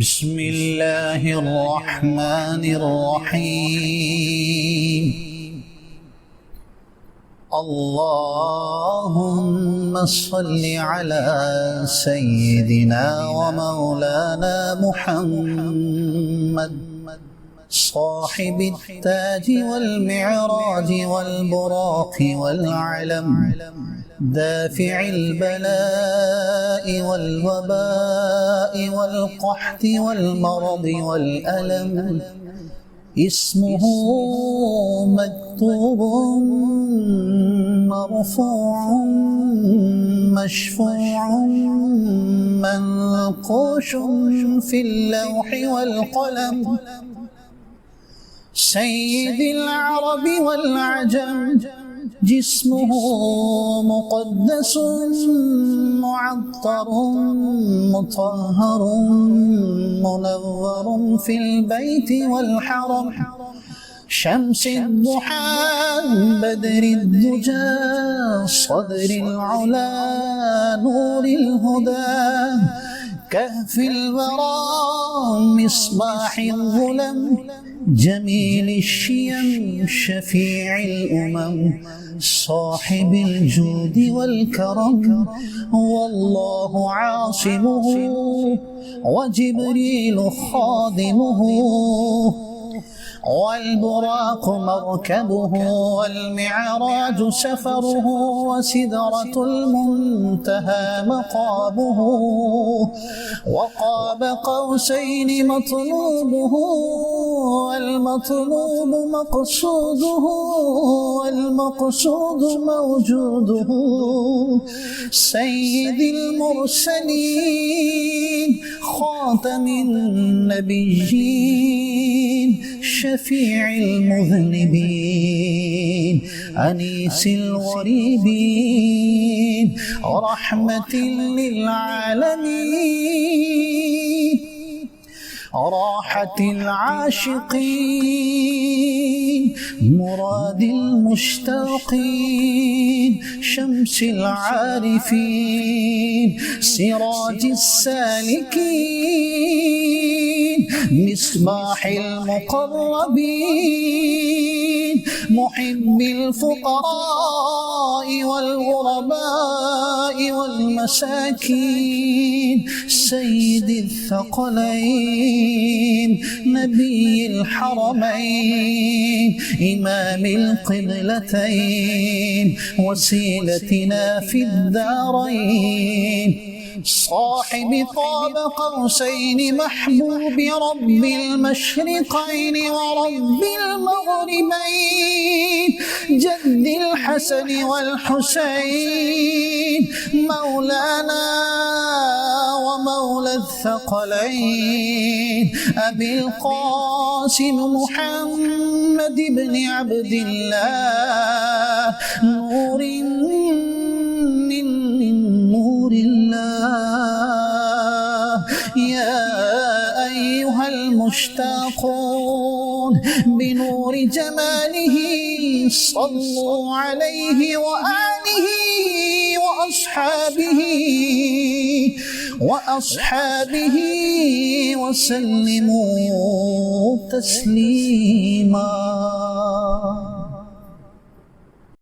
بسم الله الرحمن الرحيم. اللهم صل على سيدنا ومولانا محمد صاحب التاج والمعراج والبراق والعلم، دافع البلاء والوباء والقحط والمرض والألم، اسمه مكتوب مرفوع مشفوع منقوش في اللوح والقلم، سيد العرب والعجم، جسمه مقدس معطر مطهر منور في البيت والحرم، شمس الضحى بدر الدجى صدر العلا نور الهدى، كهف الورى مصباح الظلم، جميل الشيم شفيع الأمم، صاحب الجود والكرم، والله عاصمه وجبريل خادمه، والبراق مركبه والمعراج سفره، وسدرة المنتهى مقامه، وقاب قوسين مطلوبه، والمطلوب مقصوده، والمقصود موجوده، سيد المرسلين خاتم النبيين، شفيع المذنبين أنيس الغريبين، رحمة للعالمين، راحة العاشقين، مراد المشتاقين، شمس العارفين، سراج السالكين، مصباح المقربين، محب الفقراء والغرباء والمساكين، سيد الثقلين، نبي الحرمين، إمام القبلتين، وسيلتنا في الدارين، صاحب قاب قوسين، محبوب رب المشرقين ورب المغربين، جد الحسن والحسين، مولانا ومولى الثقلين، أبي القاسم محمد بن عبد الله، نور من نور الله، يا أيها المشتاقون بنور جماله، صلوا عليه وآله وأصحابه وسلموا تسليما.